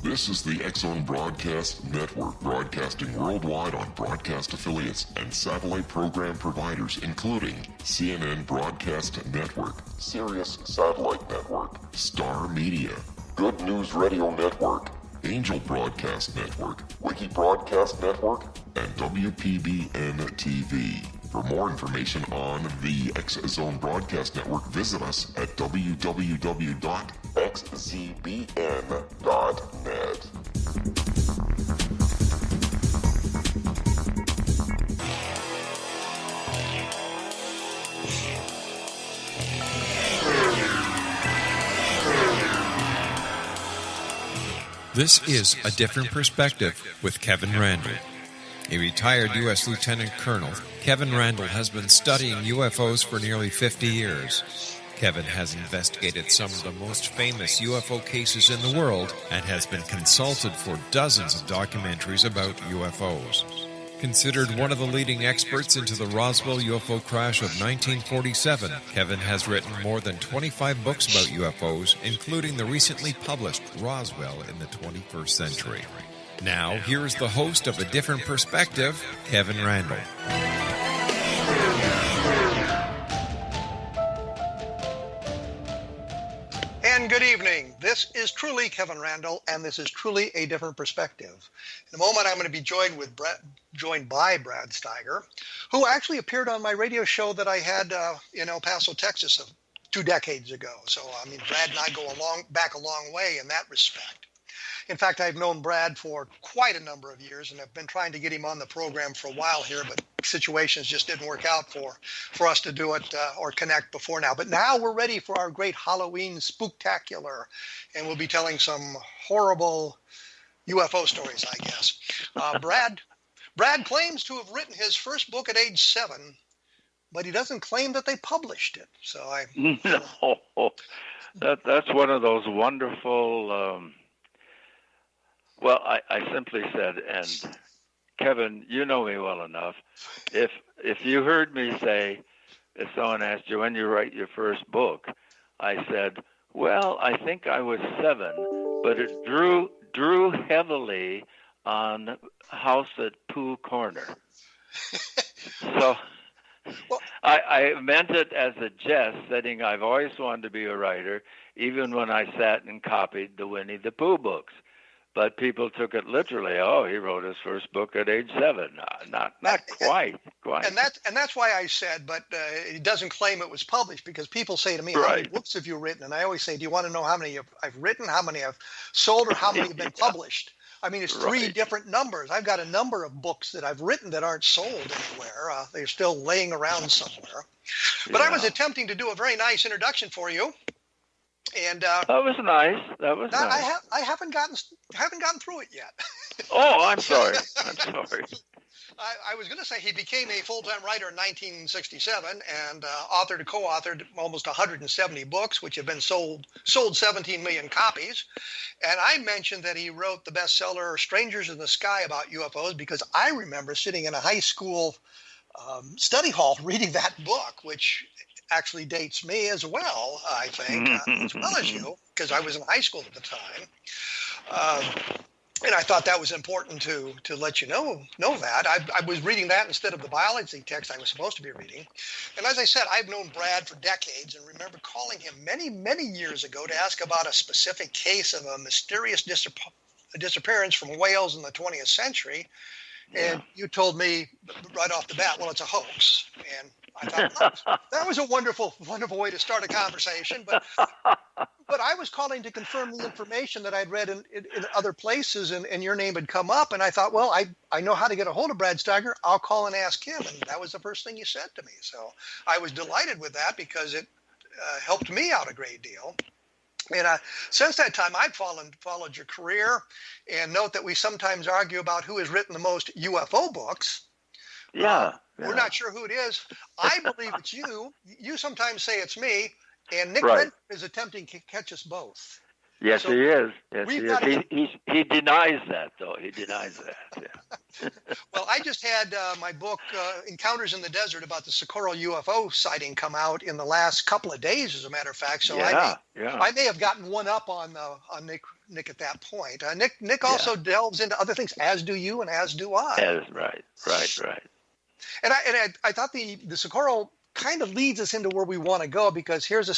This is the X-Zone Broadcast Network, broadcasting worldwide on broadcast affiliates and satellite program providers, including CNN Broadcast Network, Sirius Satellite Network, Star Media, Good News Radio Network, Angel Broadcast Network, Wiki Broadcast Network, and WPBN TV. For more information on the X-Zone Broadcast Network, visit us at www.xzbn.net. This is A Different Perspective with Kevin Randle. A retired U.S. Lieutenant Colonel, Kevin Randle has been studying UFOs for nearly 50 years. Kevin has investigated some of the most famous UFO cases in the world and has been consulted for dozens of documentaries about UFOs. Considered one of the leading experts into the Roswell UFO crash of 1947, Kevin has written more than 25 books about UFOs, including the recently published Roswell in the 21st Century. Now, here is the host of A Different Perspective, Kevin Randle. And good evening. This is truly Kevin Randle, and this is truly A Different Perspective. In a moment, I'm going to be joined by Brad Steiger, who actually appeared on my radio show that I had in El Paso, Texas, 2 decades ago. So, I mean, Brad and I go back a long way in that respect. In fact, I've known Brad for quite a number of years, and I've been trying to get him on the program for a while here, but situations just didn't work out for us to do it or connect before now. But now we're ready for our great Halloween Spooktacular, and we'll be telling some horrible UFO stories, I guess. Brad claims to have written his first book at age 7, but he doesn't claim that they published it. So No, that's one of those wonderful... Well, I simply said, and Kevin, you know me well enough. If you heard me say, if someone asked you when you write your first book, I said, well, I think I was 7, but it drew heavily on House at Pooh Corner. So I meant it as a jest, saying I've always wanted to be a writer, even when I sat and copied the Winnie the Pooh books. But people took it literally. Oh, he wrote his first book at age 7. Not quite. And that's why I said, but he doesn't claim it was published, because people say to me, right. How many books have you written? And I always say, do you want to know how many I've written, how many I've sold, or how many have been published? I mean, it's 3 different numbers. I've got a number of books that I've written that aren't sold anywhere. They're still laying around somewhere. But I was attempting to do a very nice introduction for you. And that was nice. Nice. I haven't gotten through it yet. Oh, I'm sorry. I was going to say he became a full-time writer in 1967 and authored and co-authored almost 170 books, which have been sold 17 million copies. And I mentioned that he wrote the bestseller Strangers in the Sky about UFOs because I remember sitting in a high school study hall reading that book, which actually dates me as well, I think, as well as you, because I was in high school at the time. And I thought that was important to let you know that. I was reading that instead of the biology text I was supposed to be reading. And as I said, I've known Brad for decades and remember calling him many, many years ago to ask about a specific case of a mysterious disappearance from Wales in the 20th century. And you told me right off the bat, well, it's a hoax. And I thought that was a wonderful, wonderful way to start a conversation. But I was calling to confirm the information that I'd read in other places, and your name had come up. And I thought, well, I know how to get a hold of Brad Steiger. I'll call and ask him. And that was the first thing you said to me. So I was delighted with that because it helped me out a great deal. And since that time, I've followed your career, and note that we sometimes argue about who has written the most UFO books. Yeah. We're not sure who it is. I believe it's you. You sometimes say it's me, and Nick right. is attempting to catch us both. Yes, So he is. Yes, he we've is. got to He denies that, though. He denies that. Yeah. Well, I just had my book, Encounters in the Desert, about the Socorro UFO sighting come out in the last couple of days, as a matter of fact. So Yeah. I may have gotten one up on Nick at that point. Nick Yeah. also delves into other things, as do you and as do I. Yes, right. And I thought the Socorro kind of leads us into where we want to go, because here's a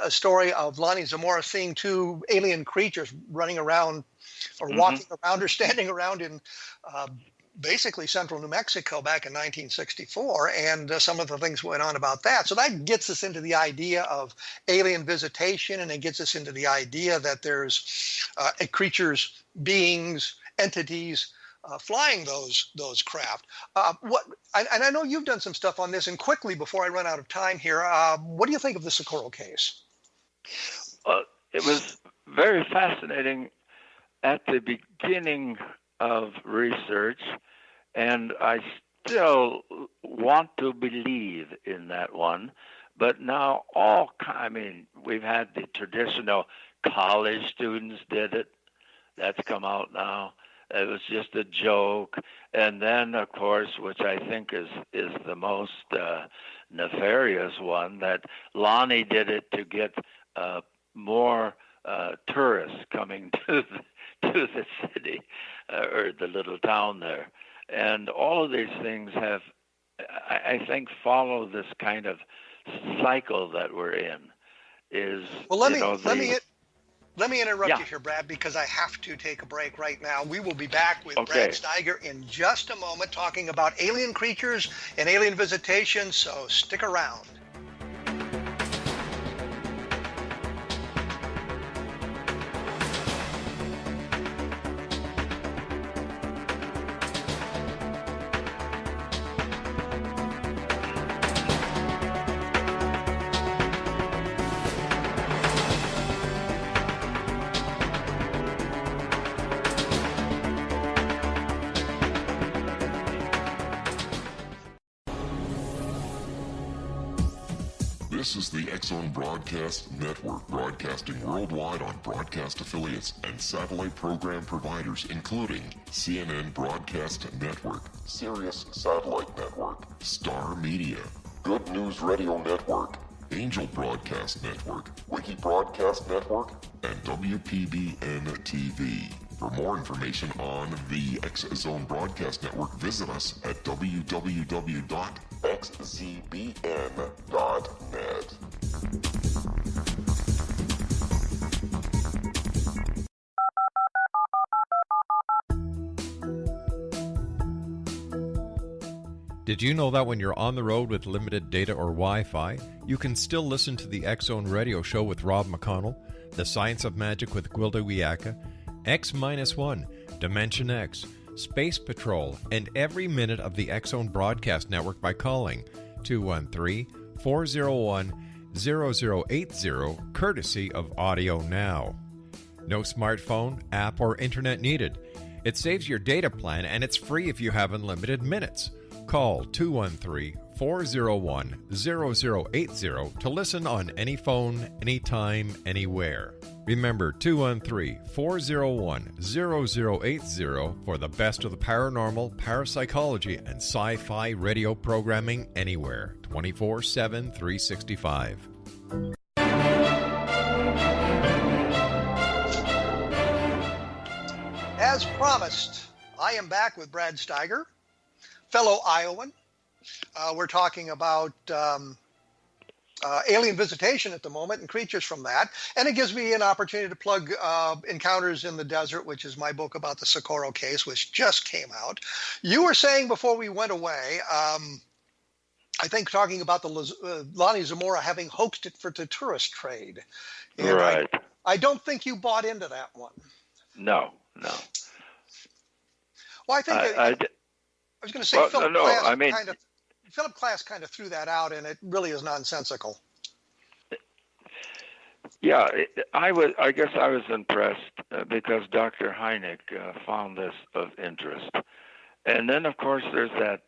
story of Lonnie Zamora seeing two alien creatures running around or walking around or standing around in basically central New Mexico back in 1964, and some of the things went on about that. So that gets us into the idea of alien visitation, and it gets us into the idea that there's creatures, beings, entities flying those craft. And I know you've done some stuff on this, and quickly before I run out of time here, what do you think of the Socorro case? It was very fascinating at the beginning of research, and I still want to believe in that one. But now we've had the traditional college students did it. That's come out now. It was just a joke. And then, of course, which I think is the most nefarious one, that Lonnie did it to get more tourists coming to the city or the little town there. And all of these things have, I think, follow this kind of cycle that we're in. Well, let me interrupt you here, Brad, because I have to take a break right now. We will be back with Brad Steiger in just a moment, talking about alien creatures and alien visitation, so stick around. This is the X-Zone Broadcast Network, broadcasting worldwide on broadcast affiliates and satellite program providers, including CNN Broadcast Network, Sirius Satellite Network, Star Media, Good News Radio Network, Angel Broadcast Network, Wiki Broadcast Network, and WPBN TV. For more information on the X-Zone Broadcast Network, visit us at www.xzbn.net. Did you know that when you're on the road with limited data or Wi-Fi, you can still listen to the X-Zone Radio Show with Rob McConnell, The Science of Magic with Gwilda Wiyaka, X-1, Dimension X, Space Patrol, and every minute of the X-Zone Broadcast Network by calling 213-401-0080, courtesy of Audio Now. No smartphone, app, or internet needed. It saves your data plan, and it's free if you have unlimited minutes. Call 213-401-0080 to listen on any phone, anytime, anywhere. Remember, 213-401-0080 for the best of the paranormal, parapsychology, and sci-fi radio programming anywhere, 24/7, 365. As promised, I am back with Brad Steiger, fellow Iowan. We're talking about alien visitation at the moment and creatures from that. And it gives me an opportunity to plug Encounters in the Desert, which is my book about the Socorro case, which just came out. You were saying before we went away, I think talking about the Lonnie Zamora having hoaxed it for the tourist trade. And right. I don't think you bought into that one. No. Well, I think I was going to say Philip Glass kind of threw that out, and it really is nonsensical. Yeah, I guess I was impressed because Dr. Hynek found this of interest. And then, of course, there's that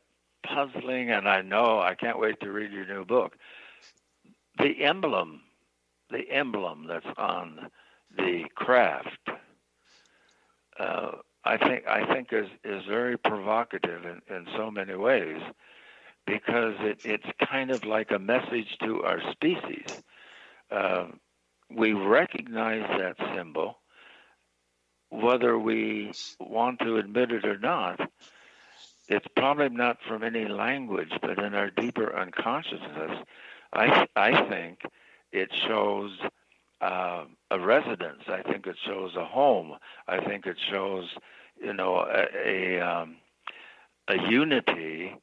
puzzling, and I can't wait to read your new book. The emblem that's on the craft, I think is very provocative in so many ways, because it's kind of like a message to our species. We recognize that symbol, whether we want to admit it or not. It's probably not from any language, but in our deeper unconsciousness, I think it shows a residence. I think it shows a home. I think it shows, a unity.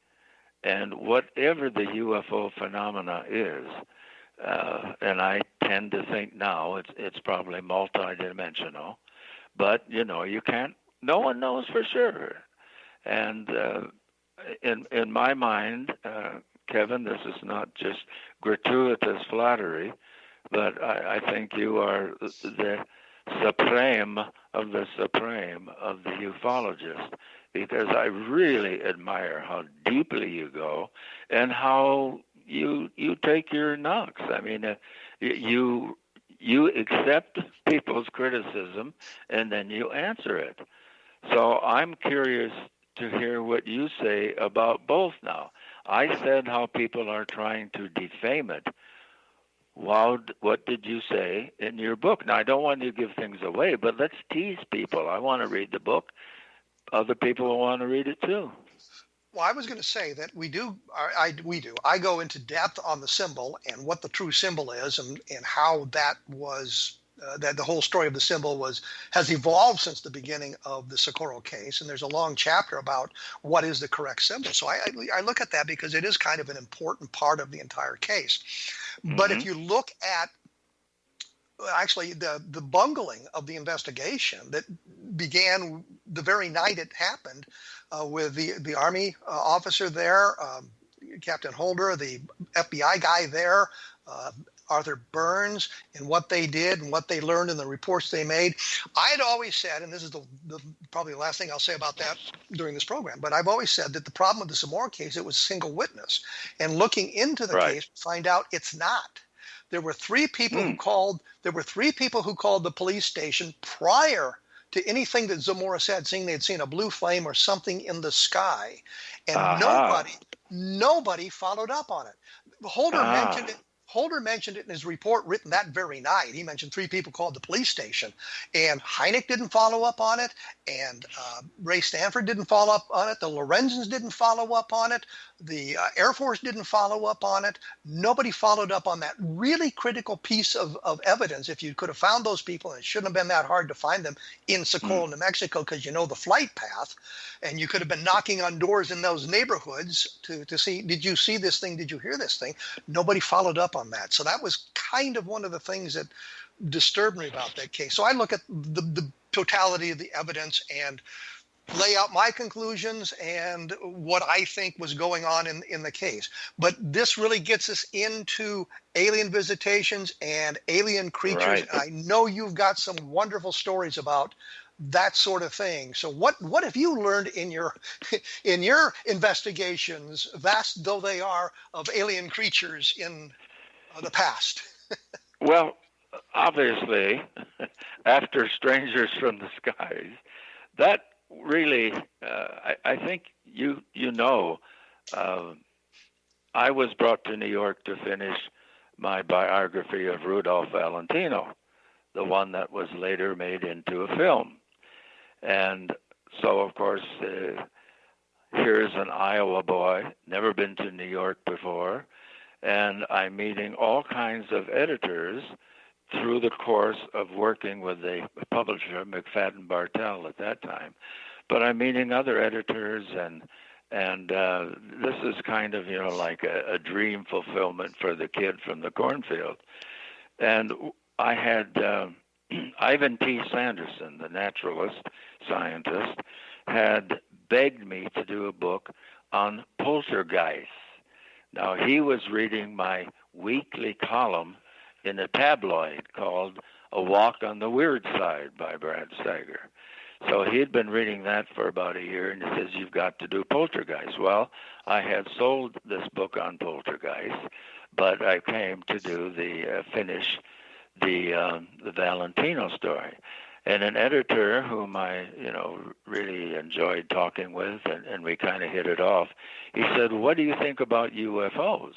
And whatever the UFO phenomena is, and I tend to think now it's probably multidimensional, but you can't. No one knows for sure. And in my mind, Kevin, this is not just gratuitous flattery, but I think you are the supreme of the ufologist, because I really admire how deeply you go and how you take your knocks. I mean, you accept people's criticism and then you answer it. So I'm curious to hear what you say about both now. I said how people are trying to defame it. Wow, what did you say in your book? Now, I don't want you to give things away, but let's tease people. I want to read the book. Other people will want to read it too. Well, I was going to say that we do. I go into depth on the symbol and what the true symbol is, and how that was that the whole story of the symbol has evolved since the beginning of the Socorro case. And there's a long chapter about what is the correct symbol. So I look at that because it is kind of an important part of the entire case. Mm-hmm. But if you look at actually the bungling of the investigation that began the very night it happened, with the Army officer there, Captain Holder, the FBI guy there, Arthur Burns, and what they did and what they learned and the reports they made. I had always said, and this is probably the last thing I'll say about that during this program, but I've always said that the problem with the Zamora case, it was single witness. And looking into the case, find out it's not. There were three people who called. There were three people who called the police station prior to anything that Zamora said, saying they'd seen a blue flame or something in the sky, and nobody followed up on it. Holder mentioned it in his report written that very night. He mentioned three people called the police station, and Hynek didn't follow up on it, and Ray Stanford didn't follow up on it. The Lorenzens didn't follow up on it. The Air Force didn't follow up on it. Nobody followed up on that really critical piece of evidence. If you could have found those people, and it shouldn't have been that hard to find them in Socorro, New Mexico, because you know the flight path, and you could have been knocking on doors in those neighborhoods to see, did you see this thing? Did you hear this thing? Nobody followed up on that. So that was kind of one of the things that disturbed me about that case. So I look at the totality of the evidence and lay out my conclusions and what I think was going on in the case. But this really gets us into alien visitations and alien creatures. Right. And I know you've got some wonderful stories about that sort of thing. So what have you learned in your investigations, vast though they are, of alien creatures in the past? Well, obviously, after Strangers from the Skies, that really, I think I was brought to New York to finish my biography of Rudolph Valentino, the one that was later made into a film. And so, of course, here's an Iowa boy, never been to New York before, and I'm meeting all kinds of editors through the course of working with the publisher, McFadden Bartell at that time. But I'm meeting other editors, and this is kind of, like a dream fulfillment for the kid from the cornfield. And I had Ivan T. Sanderson, the naturalist scientist, had begged me to do a book on poltergeists. Now, he was reading my weekly column in a tabloid called A Walk on the Weird Side by Brad Steiger. So he had been reading that for about a year, and he says, you've got to do poltergeists. Well, I had sold this book on poltergeists, but I came to do finish the Valentino story. And an editor whom I, really enjoyed talking with, and we kind of hit it off, he said, "What do you think about UFOs?"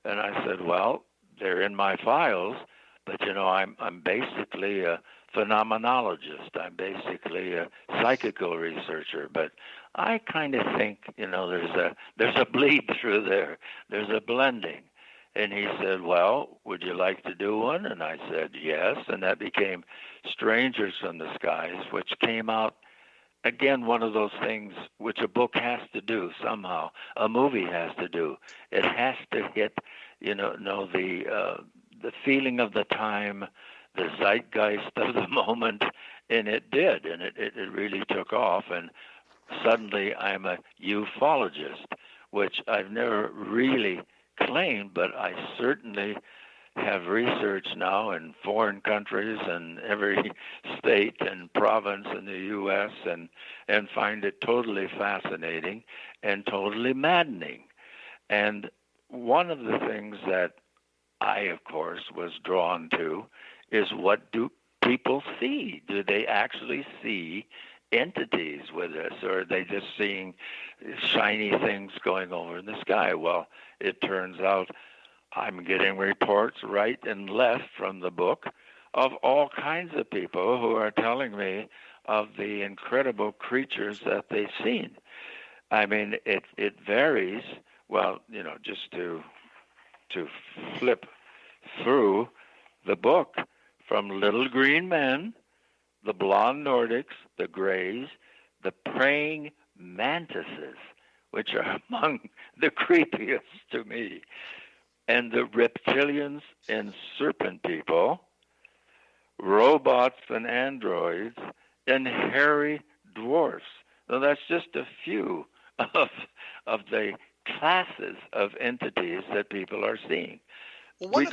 And I said, "Well, they're in my files, but I'm basically a phenomenologist. I'm basically a psychical researcher, but I kind of think, there's a bleed through there. There's a blending." And he said, "Well, would you like to do one?" And I said, "Yes." And that became Strangers from the Skies, which came out, again, one of those things which a book has to do somehow, a movie has to do. It has to hit, the feeling of the time, the zeitgeist of the moment, and it did, and it really took off. And suddenly I'm a ufologist, which I've never really claimed, but I certainly have researched now in foreign countries and every state and province in the U.S. and find it totally fascinating and totally maddening. And one of the things that I, of course, was drawn to is, what do people see? Do they actually see entities with us, or are they just seeing shiny things going over in the sky? Well, it turns out I'm getting reports right and left from the book of all kinds of people who are telling me of the incredible creatures that they've seen. I mean, it varies. Well, just to flip through the book, from little green men, the blonde Nordics, the grays, the praying mantises, which are among the creepiest to me, and the reptilians and serpent people, robots and androids, and hairy dwarfs. Now, that's just a few of the classes of entities that people are seeing. Well,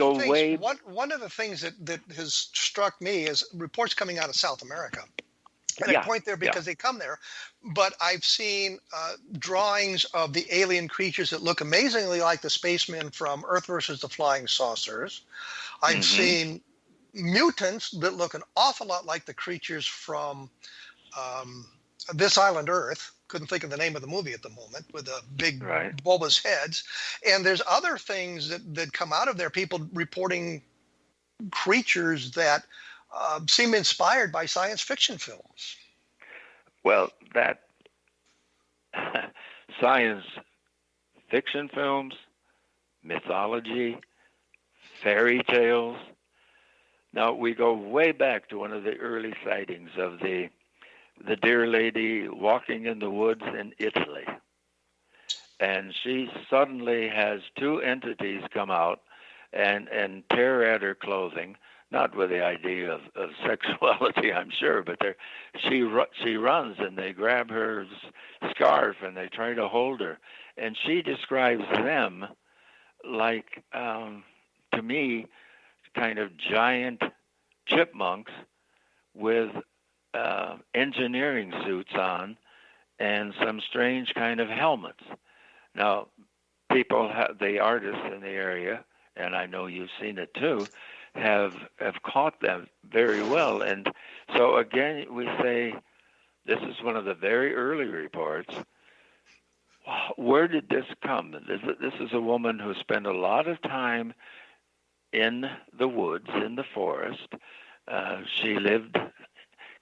one of the things that has struck me is reports coming out of South America. And I point there because they come there. But I've seen drawings of the alien creatures that look amazingly like the spacemen from Earth versus the Flying Saucers. I've seen mutants that look an awful lot like the creatures from This Island Earth. Couldn't think of the name of the movie at the moment, with the big bulbous heads. And there's other things that come out of there, people reporting creatures that seem inspired by science fiction films. Well, that science fiction films, mythology, fairy tales. Now, we go way back to one of the early sightings of the dear lady walking in the woods in Italy. And she suddenly has two entities come out and tear at her clothing, not with the idea of sexuality, I'm sure, but she runs and they grab her scarf and they try to hold her. And she describes them like, to me, kind of giant chipmunks with engineering suits on and some strange kind of helmets. Now, the artists in the area, and I know you've seen it too, have caught them very well. And so again, we say, this is one of the very early reports. Where did this come? This is a woman who spent a lot of time in the woods, in the forest. She lived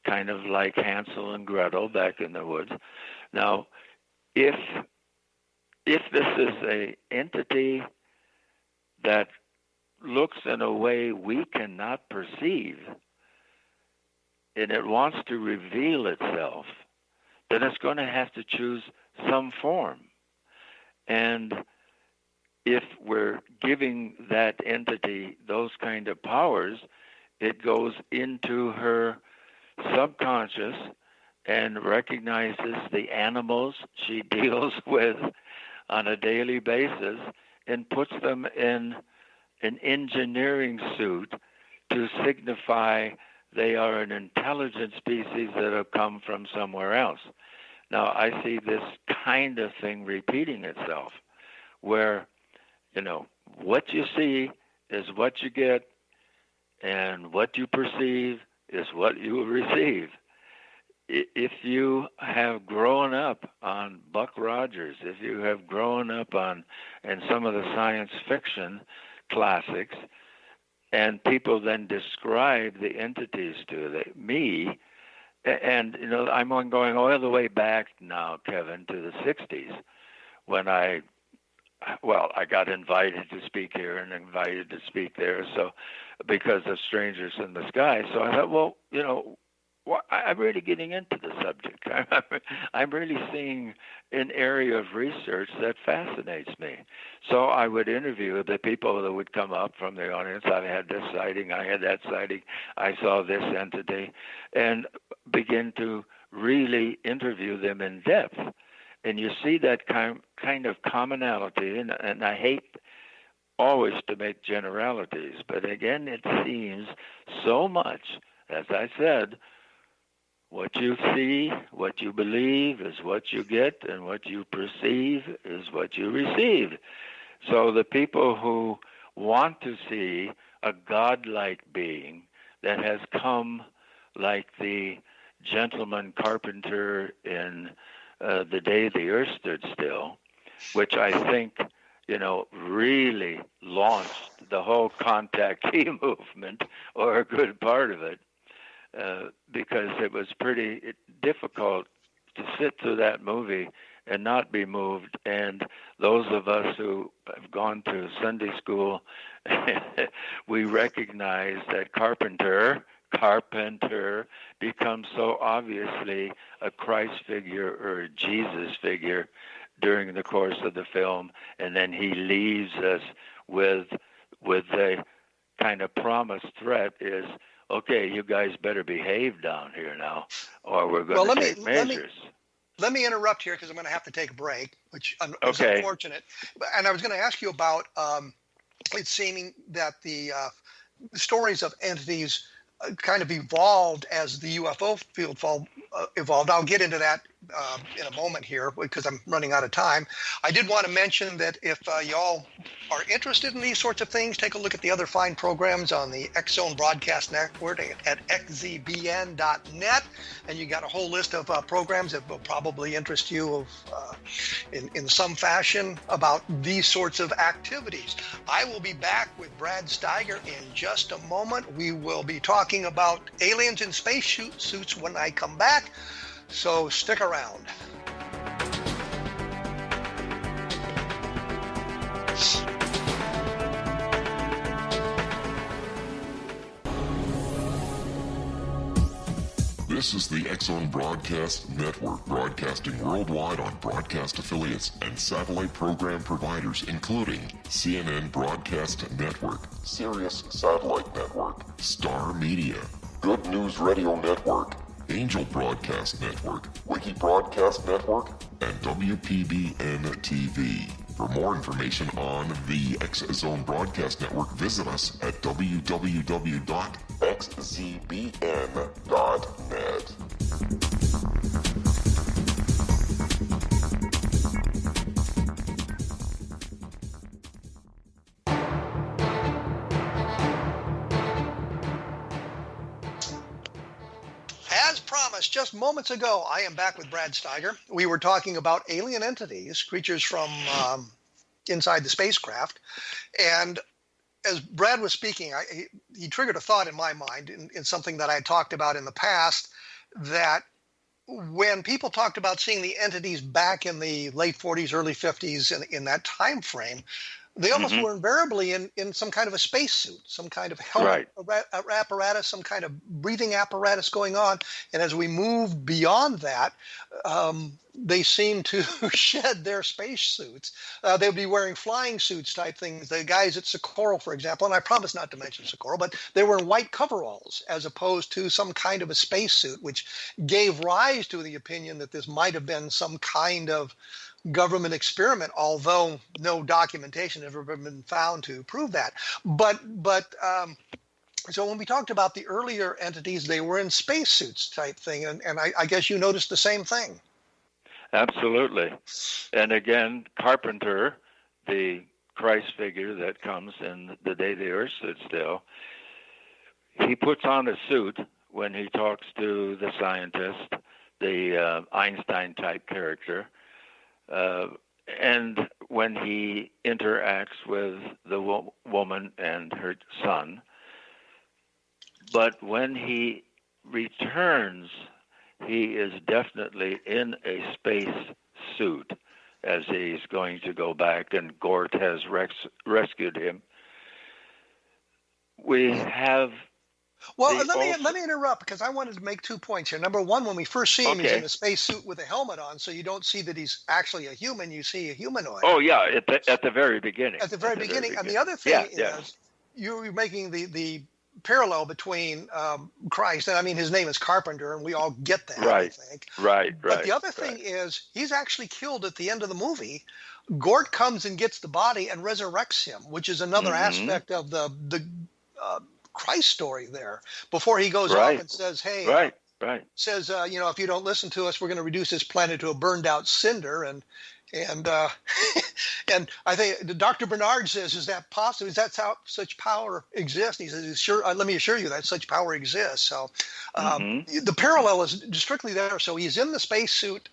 kind of like Hansel and Gretel back in the woods. Now, if this is an entity that looks in a way we cannot perceive, and it wants to reveal itself, then it's going to have to choose some form. And if we're giving that entity those kind of powers, it goes into her subconscious and recognizes the animals she deals with on a daily basis and puts them in an engineering suit to signify they are an intelligent species that have come from somewhere else. Now, I see this kind of thing repeating itself, where, what you see is what you get, and what you perceive is what you will receive. If you have grown up on Buck Rogers, if you have grown up on and some of the science fiction classics, and people then describe the entities to me, and I'm going all the way back now, Kevin, to the 60s, when I got invited to speak here and invited to speak there, so because of Strangers in the Sky. So I thought, I'm really getting into the subject. I'm really seeing an area of research that fascinates me. So I would interview the people that would come up from the audience. I had this sighting, I had that sighting, I saw this entity, and begin to really interview them in depth. And you see that kind of commonality, and I hate always to make generalities, but again, it seems so much, as I said, what you see, what you believe is what you get, and what you perceive is what you receive. So the people who want to see a godlike being that has come like the gentleman carpenter in The Day the Earth Stood Still, which I think, really launched the whole contactee movement, or a good part of it. Because it was pretty difficult to sit through that movie and not be moved. And those of us who have gone to Sunday school, we recognize that Carpenter becomes so obviously a Christ figure or a Jesus figure during the course of the film, and then he leaves us with the kind of promised threat is, okay, you guys better behave down here now, or we're going to take measures. Let me interrupt here because I'm going to have to take a break, which is unfortunate. And I was going to ask you about it seeming that the stories of entities kind of evolved as the UFO field evolved. I'll get into that in a moment here because I'm running out of time. I did want to mention that if y'all are interested in these sorts of things, take a look at the other fine programs on the X-Zone Broadcast Network at xzbn.net, and you got a whole list of programs that will probably interest you in some fashion about these sorts of activities. I will be back with Brad Steiger in just a moment. We will be talking about aliens in space suits when I come back, so stick around. This is the X-Zone Broadcast Network, broadcasting worldwide on broadcast affiliates and satellite program providers, including CNN Broadcast Network, Sirius Satellite Network, Star Media, Good News Radio Network, Angel Broadcast Network, Wiki Broadcast Network, and WPBN TV. For more information on the X-Zone Broadcast Network, visit us at www.xzbn.net. As promised, just moments ago, I am back with Brad Steiger. We were talking about alien entities, creatures from inside the spacecraft. And as Brad was speaking, he triggered a thought in my mind in something that I had talked about in the past, that when people talked about seeing the entities back in the late 40s, early 50s, in that time frame, they almost were invariably in some kind of a spacesuit, some kind of helmet apparatus, some kind of breathing apparatus going on. And as we move beyond that, they seem to shed their spacesuits. They would be wearing flying suits type things. The guys at Socorro, for example, and I promise not to mention Socorro, but they were in white coveralls as opposed to some kind of a spacesuit, which gave rise to the opinion that this might have been some kind of government experiment, although no documentation has ever been found to prove that. So when we talked about the earlier entities, they were in spacesuits type thing, and I guess you noticed the same thing. Absolutely. And again, Carpenter, the Christ figure that comes in The Day the Earth Stood Still, he puts on a suit when he talks to the scientist, the Einstein-type character, and when he interacts with the woman and her son. But when he returns, he is definitely in a space suit, as he's going to go back, and Gort has rescued him. We have... Well, let me interrupt, because I wanted to make 2 points here. Number one, when we first see him, he's in a spacesuit with a helmet on, so you don't see that he's actually a human. You see a humanoid. Oh, yeah, at the very beginning. At the very beginning. And the other thing is, you're making the parallel between Christ, and I mean, his name is Carpenter, and we all get that, I think. Right. But the other thing is, he's actually killed at the end of the movie. Gort comes and gets the body and resurrects him, which is another aspect of the Christ story there, before he goes off and says, hey, says, if you don't listen to us, we're going to reduce this planet to a burned out cinder. And and I think Dr. Bernard says, is that possible? Is that how such power exists? And he says, sure, let me assure you that such power exists. So the parallel is strictly there. So he's in the spacesuit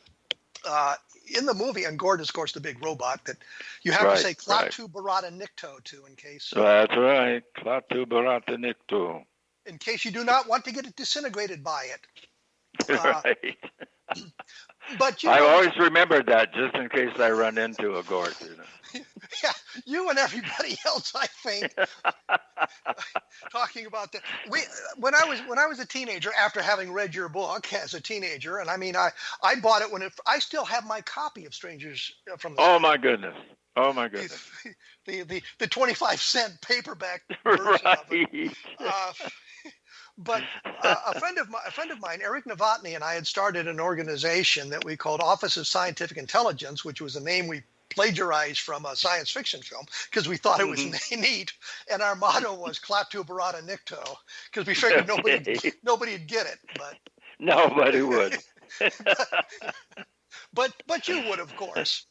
in the movie, and Gord is, of course, the big robot that you have to say Klaatu Barada Nikto to, in case. That's right, Klaatu Barada Nikto. In case you do not want to get disintegrated by it. Right. But I always remember that, just in case I run into a Gort. Yeah, you and everybody else, I think, talking about that. When I was a teenager, after having read your book as a teenager, and I mean, I bought it I still have my copy of Strangers from the Oh my goodness! The 25-cent paperback version of it. But a friend of mine, Eric Novotny, and I had started an organization that we called Office of Scientific Intelligence, which was a name we plagiarized from a science fiction film because we thought it was neat. And our motto was Klaatu Barada Nikto, because we figured nobody'd get it. But nobody would. but you would, of course.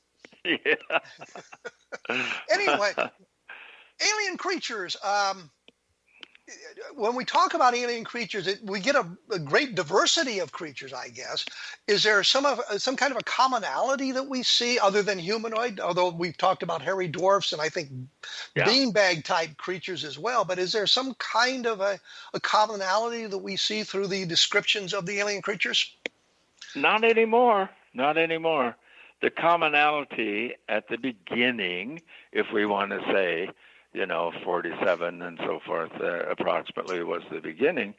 Yeah. Anyway, alien creatures. When we talk about alien creatures, we get a great diversity of creatures, I guess. Is there some kind of a commonality that we see other than humanoid? Although we've talked about hairy dwarfs and I think beanbag type creatures as well. But is there some kind of a commonality that we see through the descriptions of the alien creatures? Not anymore. The commonality at the beginning, if we want to say, 47 and so forth, approximately was the beginning.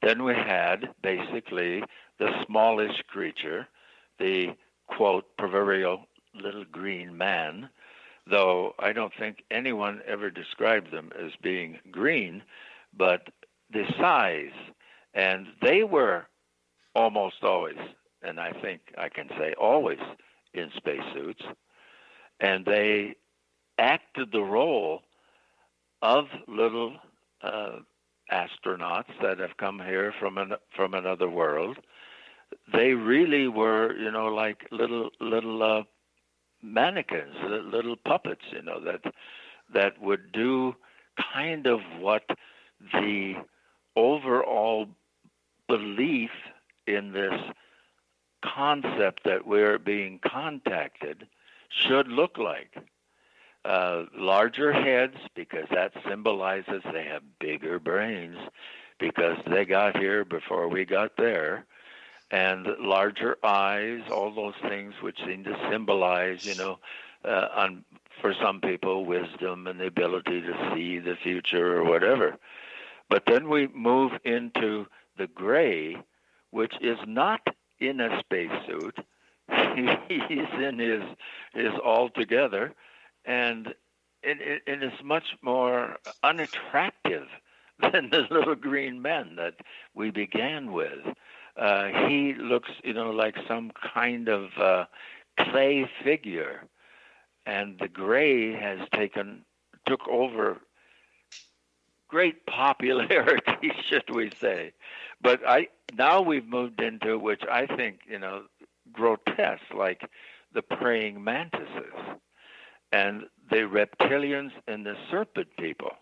Then we had basically the smallish creature, the, quote, proverbial little green man, though I don't think anyone ever described them as being green, but the size. And they were almost always, and I think I can say always, in spacesuits. And they acted the role of little astronauts that have come here from another world. They really were, like little mannequins, little puppets, that would do kind of what the overall belief in this concept that we're being contacted should look like. Larger heads, because that symbolizes they have bigger brains, because they got here before we got there, and larger eyes, all those things which seem to symbolize, for some people, wisdom and the ability to see the future or whatever. But then we move into the gray, which is not in a spacesuit. He's in his altogether. And it is much more unattractive than the little green men that we began with. He looks, like some kind of clay figure, and the gray has took over great popularity, should we say? But now we've moved into, which I think, grotesque, like the praying mantises. And the reptilians and the serpent people.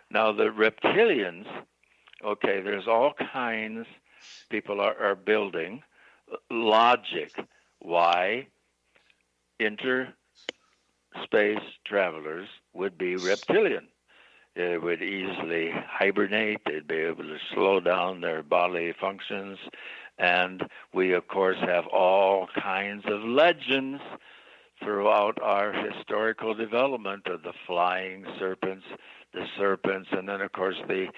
Now, the reptilians Okay, there's all kinds people are building logic. Why interspace travelers would be reptilian? They would easily hibernate. They'd be able to slow down their bodily functions. And we, of course, have all kinds of legends throughout our historical development of the flying serpents, and then, of course, the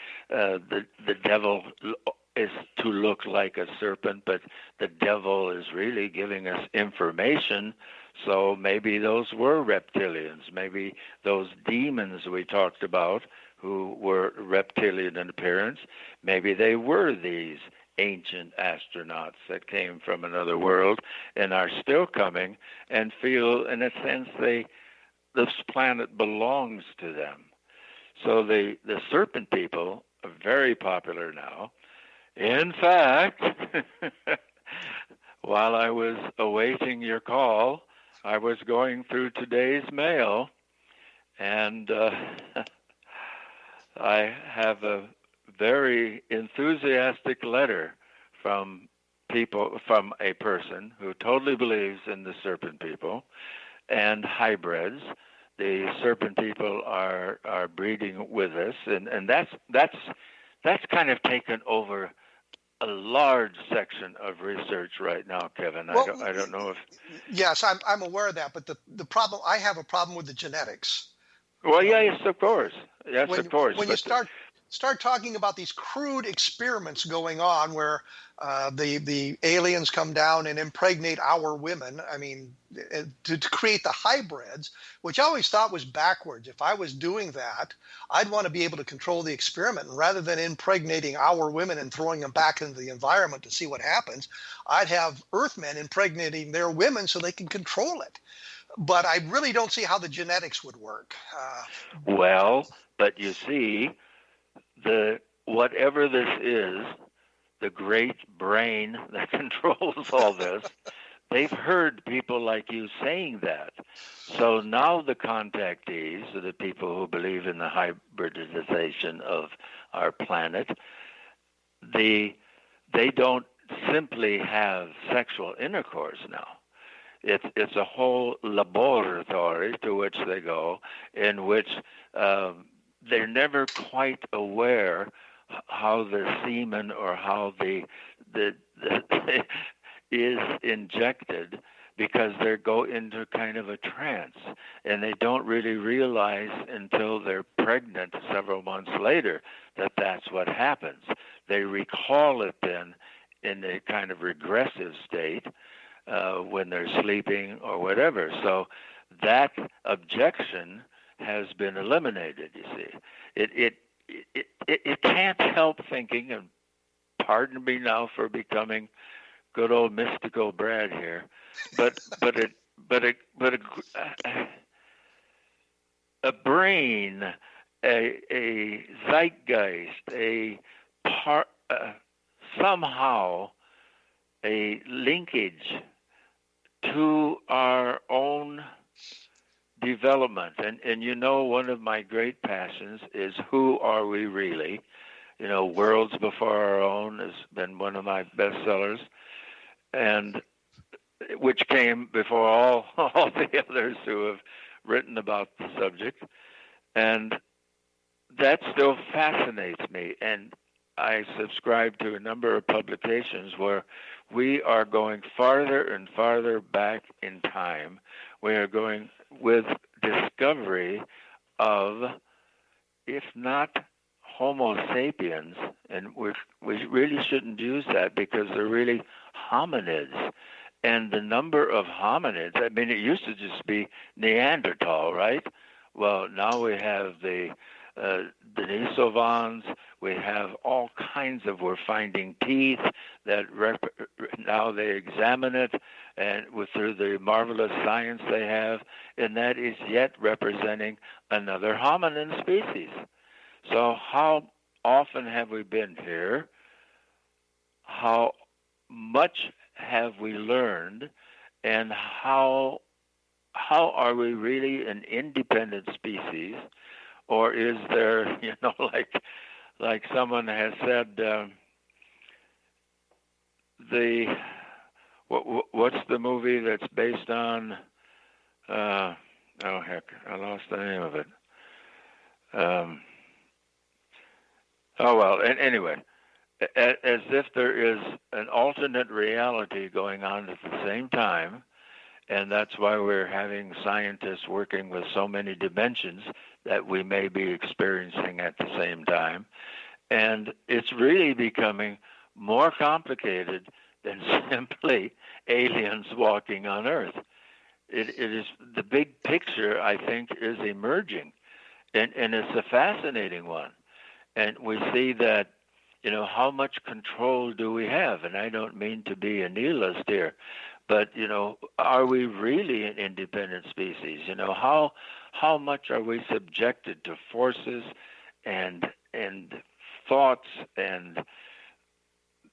devil is to look like a serpent, but the devil is really giving us information. So maybe those were reptilians. Maybe those demons we talked about who were reptilian in appearance, maybe they were these ancient astronauts that came from another world and are still coming and feel, in a sense, this planet belongs to them. So the serpent people are very popular now. In fact, while I was awaiting your call, I was going through today's mail, and I have a very enthusiastic letter from a person who totally believes in the serpent people and hybrids. The serpent people are breeding with us, and that's kind of taken over a large section of research right now, Kevin. Well, I don't know if. Yes, I'm aware of that, but the problem, I have a problem with the genetics. Well, yes, of course. Yes, when, of course. When you start talking about these crude experiments going on where the aliens come down and impregnate our women, I mean, to create the hybrids, which I always thought was backwards. If I was doing that, I'd want to be able to control the experiment. And rather than impregnating our women and throwing them back into the environment to see what happens, I'd have Earthmen impregnating their women so they can control it. But I really don't see how the genetics would work. Well, but you see, whatever this is, the great brain that controls all this, they've heard people like you saying that. So now the contactees, the people who believe in the hybridization of our planet, they don't simply have sexual intercourse now. It's a whole laboratory to which they go, in which they're never quite aware how the semen or how the is injected, because they go into kind of a trance, and they don't really realize until they're pregnant several months later that that's what happens. They recall it then in a kind of regressive state when they're sleeping or whatever. So that objection has been eliminated, you see. It can't help thinking, and pardon me now for becoming good old mystical Brad here, but a brain, a zeitgeist, somehow a linkage to our own development. And you know, one of my great passions is Who Are We Really? You know, Worlds Before Our Own has been one of my bestsellers, and which came before all the others who have written about the subject. And that still fascinates me. And I subscribe to a number of publications where we are going farther and farther back in time. We are going with discovery of, if not Homo sapiens, and we really shouldn't use that because they're really hominids. And the number of hominids, I mean, it used to just be Neanderthal, right? Well, now we have the Denisovans, we have all kinds of, we're finding teeth that now they examine it, and through the marvelous science they have, and that is yet representing another hominin species. So how often have we been here? How much have we learned? And how are we really an independent species? Or is there, like like someone has said, what's the movie that's based on? Oh heck, I lost the name of it. Oh well, and anyway, as if there is an alternate reality going on at the same time, and that's why we're having scientists working with so many dimensions that we may be experiencing at the same time. And it's really becoming more complicated than simply aliens walking on Earth. It is the big picture, I think, is emerging, and it's a fascinating one. And we see that, how much control do we have? And I don't mean to be a nihilist here, but, are we really an independent species? How much are we subjected to forces and thoughts and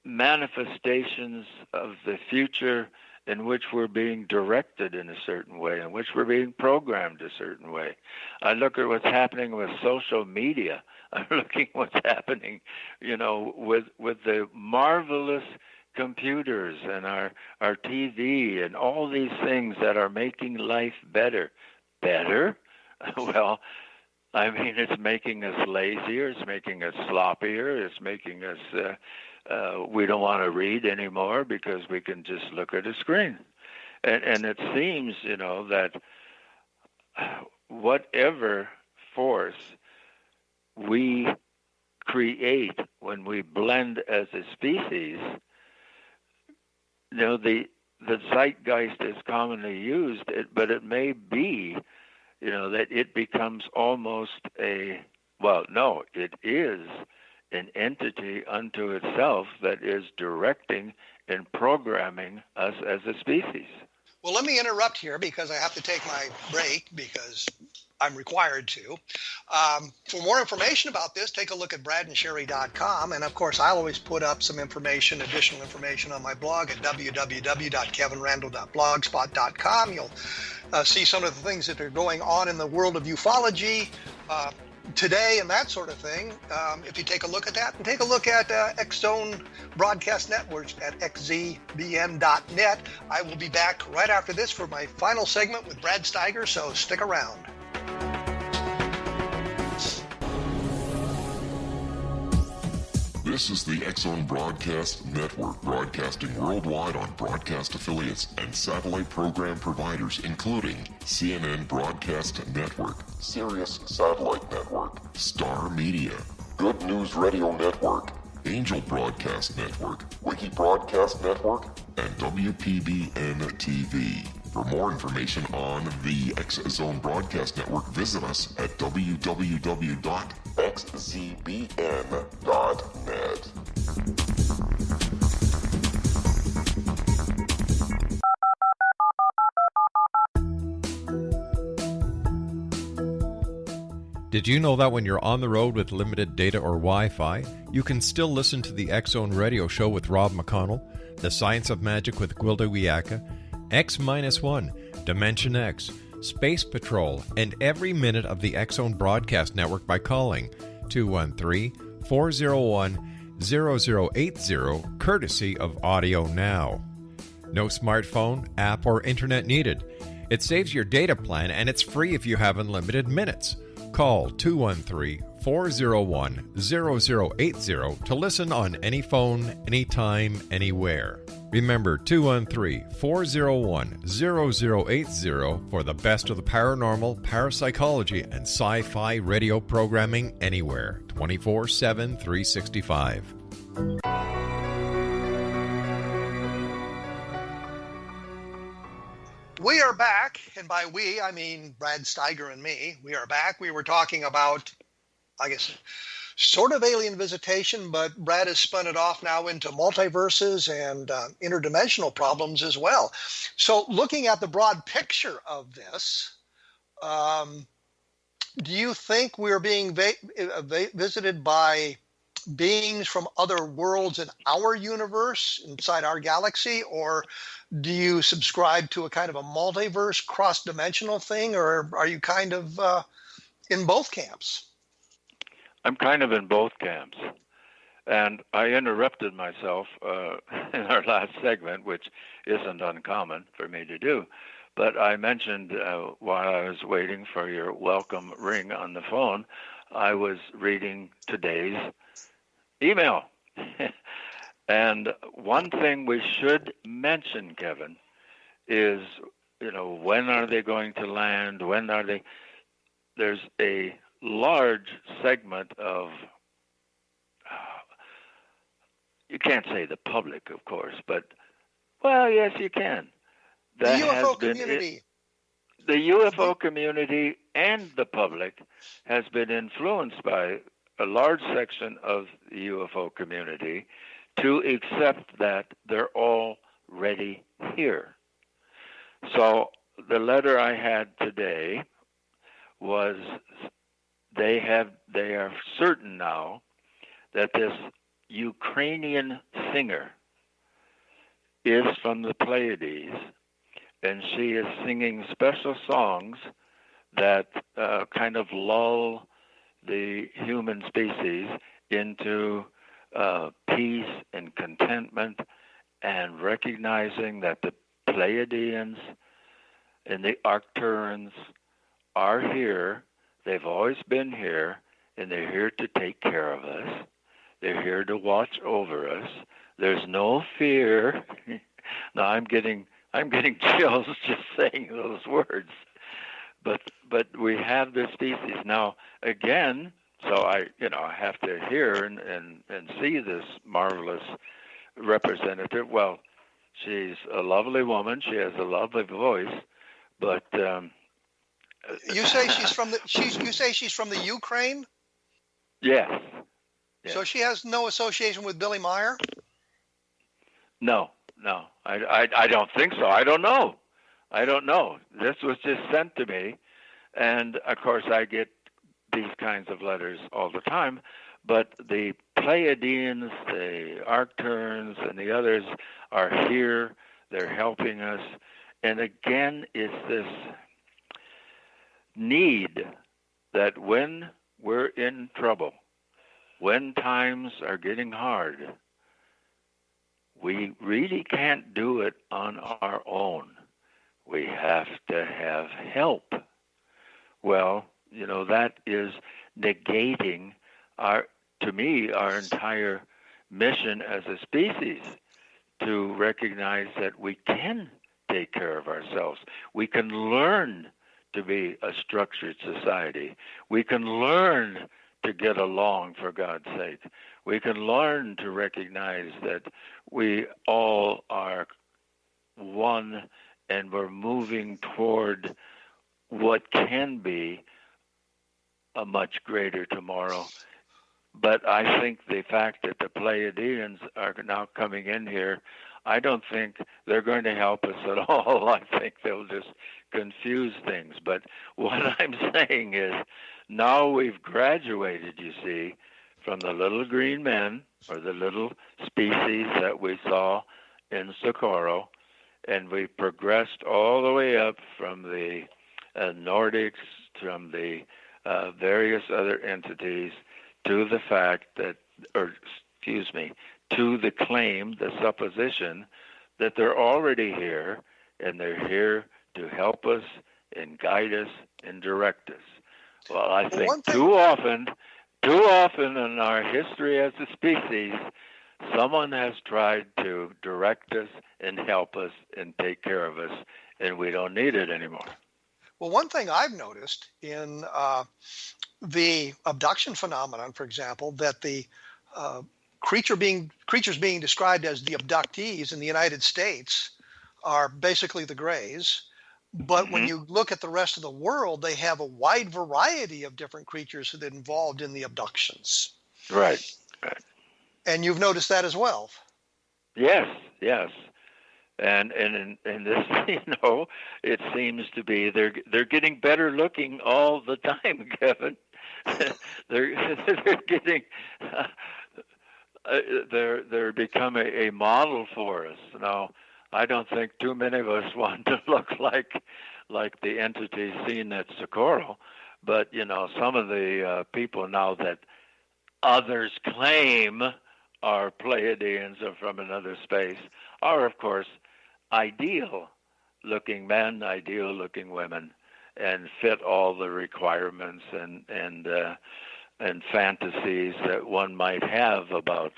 manifestations of the future in which we're being directed in a certain way, in which we're being programmed a certain way? I look at what's happening with social media. I'm looking at what's happening, with the marvelous computers and our TV and all these things that are making life better. Better? Well, I mean, it's making us lazier, it's making us sloppier, it's making us, we don't want to read anymore because we can just look at a screen. And it seems, that whatever force we create when we blend as a species, the zeitgeist is commonly used, but it may be, that it becomes almost it is an entity unto itself that is directing and programming us as a species. Well, let me interrupt here because I have to take my break because I'm required to. For more information about this, take a look at bradandsherry.com. And of course, I'll always put up some additional information on my blog at www.kevinrandle.blogspot.com. You'll see some of the things that are going on in the world of ufology today and that sort of thing. If you take a look at that, and take a look at X-Zone Broadcast Networks at xzbn.net. I will be back right after this for my final segment with Brad Steiger, so stick around. This is the X-Zone Broadcast Network, broadcasting worldwide on broadcast affiliates and satellite program providers, including CNN Broadcast Network, Sirius Satellite Network, Star Media, Good News Radio Network, Angel Broadcast Network, Wiki Broadcast Network, and WPBN TV. For more information on the X-Zone Broadcast Network, visit us at www.xzbn.net. Did you know that when you're on the road with limited data or Wi-Fi, you can still listen to the X-Zone Radio Show with Rob McConnell, The Science of Magic with Gwilda Wiyaka, X-1, Dimension X, Space Patrol, and every minute of the X-Zone Broadcast Network by calling 213-401-0080, courtesy of Audio Now. No smartphone, app, or internet needed. It saves your data plan, and it's free if you have unlimited minutes. Call 213-401-0080 to listen on any phone, anytime, anywhere. Remember 213-401-0080 for the best of the paranormal, parapsychology, and sci-fi radio programming anywhere, 24/7, 365. We are back, and by we, I mean Brad Steiger and me. We are back. We were talking about, I guess, sort of alien visitation, but Brad has spun it off now into multiverses and interdimensional problems as well. So looking at the broad picture of this, do you think we're being visited by beings from other worlds in our universe, inside our galaxy, or do you subscribe to a kind of a multiverse, cross-dimensional thing, or are you kind of in both camps? I'm kind of in both camps. And I interrupted myself in our last segment, which isn't uncommon for me to do. But I mentioned while I was waiting for your welcome ring on the phone, I was reading today's email. And one thing we should mention, Kevin, is, when are they going to land? When are they? There's a large segment of, you can't say the public, of course, but, well, yes, you can. That the UFO community. The UFO community and the public has been influenced by a large section of the UFO community to accept that they're already here. So the letter I had today was they are certain now that this Ukrainian singer is from the Pleiades, and she is singing special songs that kind of lull the human species into peace and contentment, and recognizing that the Pleiadians and the Arcturans are here. They've always been here, and they're here to take care of us. They're here to watch over us. There's no fear. Now I'm getting chills just saying those words. But we have this species now again. So I have to hear and see this marvelous representative. Well, she's a lovely woman. She has a lovely voice, but you say she's from the Ukraine? Yes. So she has no association with Billy Meyer? No. I don't think so. I don't know. This was just sent to me, and of course I get these kinds of letters all the time. But the Pleiadians, the Arcturans, and the others are here. They're helping us, and again, it's this need that when we're in trouble, when times are getting hard, we really can't do it on our own. We have to have help. Well, that is negating our entire mission as a species, to recognize that we can take care of ourselves. We can learn to be a structured society. We can learn to get along, for God's sake. We can learn to recognize that we all are one, and we're moving toward what can be a much greater tomorrow. But I think the fact that the Pleiadians are now coming in here, I don't think they're going to help us at all. I think they'll just confuse things. But what I'm saying is, now we've graduated, you see, from the little green men, or the little species that we saw in Socorro, and we progressed all the way up from the Nordics, from the various other entities, to the fact that, to the claim, the supposition, that they're already here, and they're here to help us and guide us and direct us. Well, I think too often in our history as a species, someone has tried to direct us and help us and take care of us, and we don't need it anymore. Well, one thing I've noticed in the abduction phenomenon, for example, that the creatures being described as the abductees in the United States are basically the Greys. But when you look at the rest of the world, they have a wide variety of different creatures that are involved in the abductions. Right. And you've noticed that as well. Yes. And this, it seems to be they're getting better looking all the time, Kevin. they're getting they're becoming a model for us now. I don't think too many of us want to look like the entity seen at Socorro, but some of the people now that others claim are Pleiadians or from another space are, of course, ideal-looking men, ideal-looking women, and fit all the requirements and fantasies that one might have about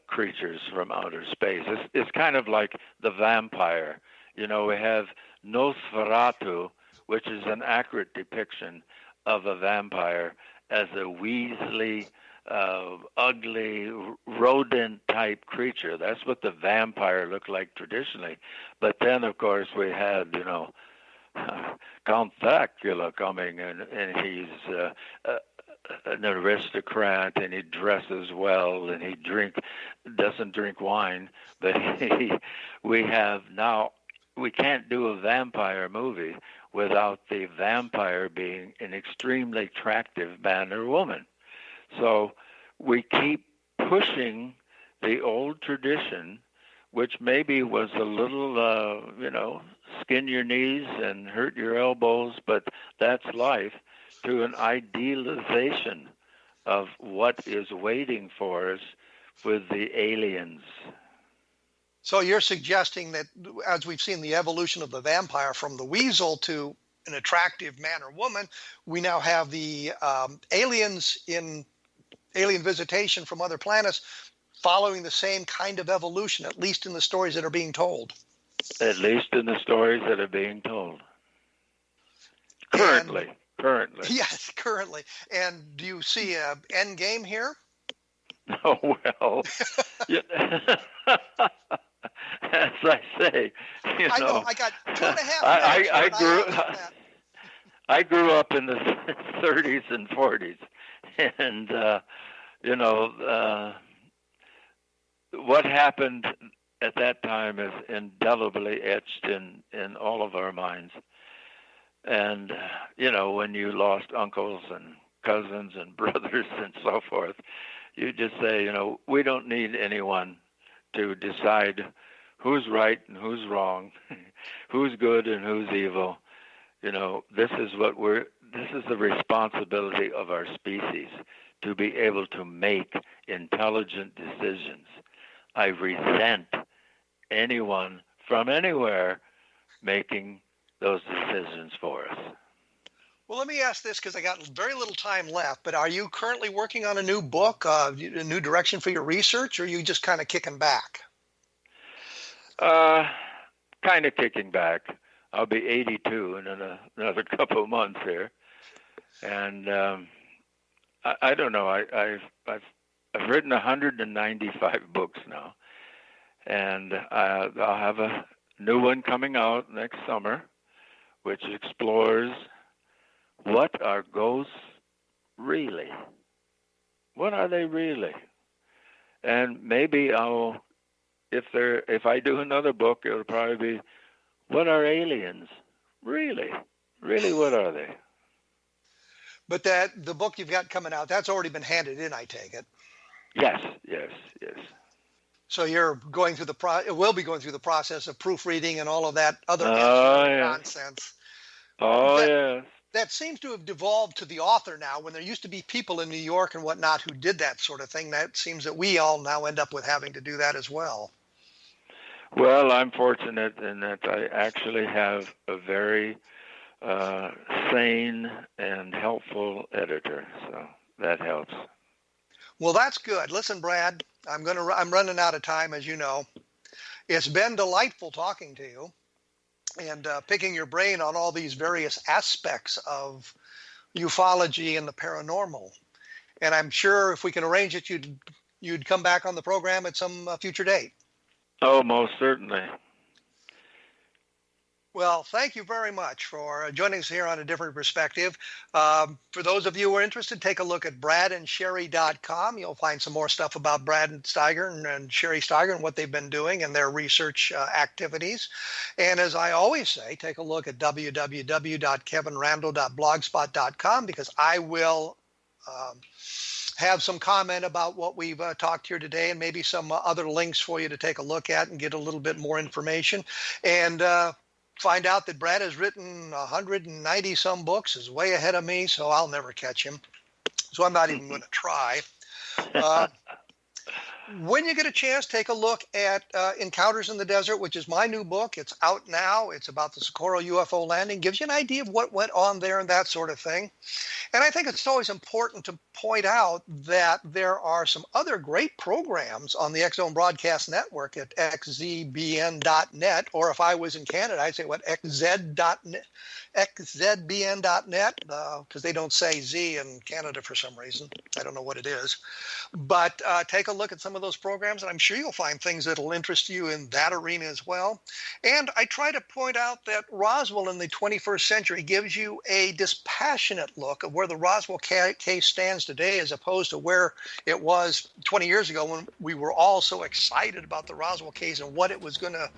creatures from outer space. It's kind of like the vampire. You know, we have Nosferatu, which is an accurate depiction of a vampire as a weaselly, ugly, rodent-type creature. That's what the vampire looked like traditionally. But then, of course, we had, you know, Count Dracula coming, and he's an aristocrat, and he dresses well, and he doesn't drink wine, but we can't do a vampire movie without the vampire being an extremely attractive man or woman. So we keep pushing the old tradition, which maybe was a little, skin your knees and hurt your elbows, but that's life, to an idealization of what is waiting for us with the aliens. So you're suggesting that as we've seen the evolution of the vampire from the weasel to an attractive man or woman, we now have the aliens in alien visitation from other planets following the same kind of evolution, at least in the stories that are being told. At least in the stories that are being told. Currently. Yes, currently. And do you see an end game here? Oh, well. As I say, I know. I got 2.5 minutes. I grew up in the 30s and 40s. And, what happened at that time is indelibly etched in all of our minds. And, when you lost uncles and cousins and brothers and so forth, you just say, we don't need anyone to decide who's right and who's wrong, who's good and who's evil. This is the responsibility of our species, to be able to make intelligent decisions. I resent anyone from anywhere making those decisions for us. Well, let me ask this, because I got very little time left, but are you currently working on a new book, a new direction for your research, or are you just kind of kicking back? Kind of kicking back. I'll be 82 in another couple of months here. And I don't know. I've written 195 books now. And I'll have a new one coming out next summer, which explores what are ghosts really? What are they really? And maybe if I do another book, it'll probably be, what are aliens really? Really, what are they? But the book you've got coming out, that's already been handed in, I take it. Yes. So you're going through will be going through the process of proofreading and all of that other nonsense. Yes. That seems to have devolved to the author now, when there used to be people in New York and whatnot who did that sort of thing. That seems that we all now end up with having to do that as well. Well, I'm fortunate in that I actually have a very sane and helpful editor, so that helps. Well, that's good. Listen, Brad, I'm running out of time, as you know. It's been delightful talking to you and picking your brain on all these various aspects of ufology and the paranormal. And I'm sure if we can arrange it, you'd come back on the program at some future date. Oh, most certainly. Well, thank you very much for joining us here on A Different Perspective. For those of you who are interested, take a look at bradandsherry.com. You'll find some more stuff about Brad and Steiger and Sherry Steiger and what they've been doing and their research activities. And as I always say, take a look at www.kevinrandle.blogspot.com, because I will have some comment about what we've talked here today, and maybe some other links for you to take a look at and get a little bit more information. And find out that Brad has written 190 some books, is way ahead of me, so I'll never catch him. So I'm not even going to try. When you get a chance, take a look at Encounters in the Desert, which is my new book. It's out now. It's about the Socorro UFO landing. Gives you an idea of what went on there and that sort of thing. And I think it's always important to point out that there are some other great programs on the X-Zone Broadcast Network at xzbn.net, or if I was in Canada, I'd say xzbn.net, because they don't say Z in Canada for some reason. I don't know what it is. But take a look at some of those programs, and I'm sure you'll find things that'll interest you in that arena as well. And I try to point out that Roswell in the 21st century gives you a dispassionate look of where the Roswell case stands today as opposed to where it was 20 years ago when we were all so excited about the Roswell case and what it was going to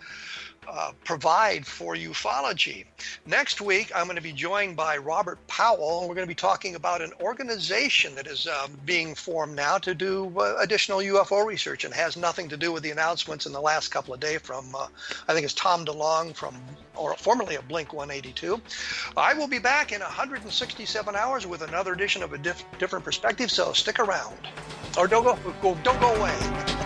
provide for ufology. Next week, I'm going to be joined by Robert Powell, and we're going to be talking about an organization that is being formed now to do additional UFO research and has nothing to do with the announcements in the last couple of days from, I think it's Tom DeLonge or formerly of Blink 182. I will be back in 167 hours with another edition of A Different Perspective, so stick around. Or don't go away.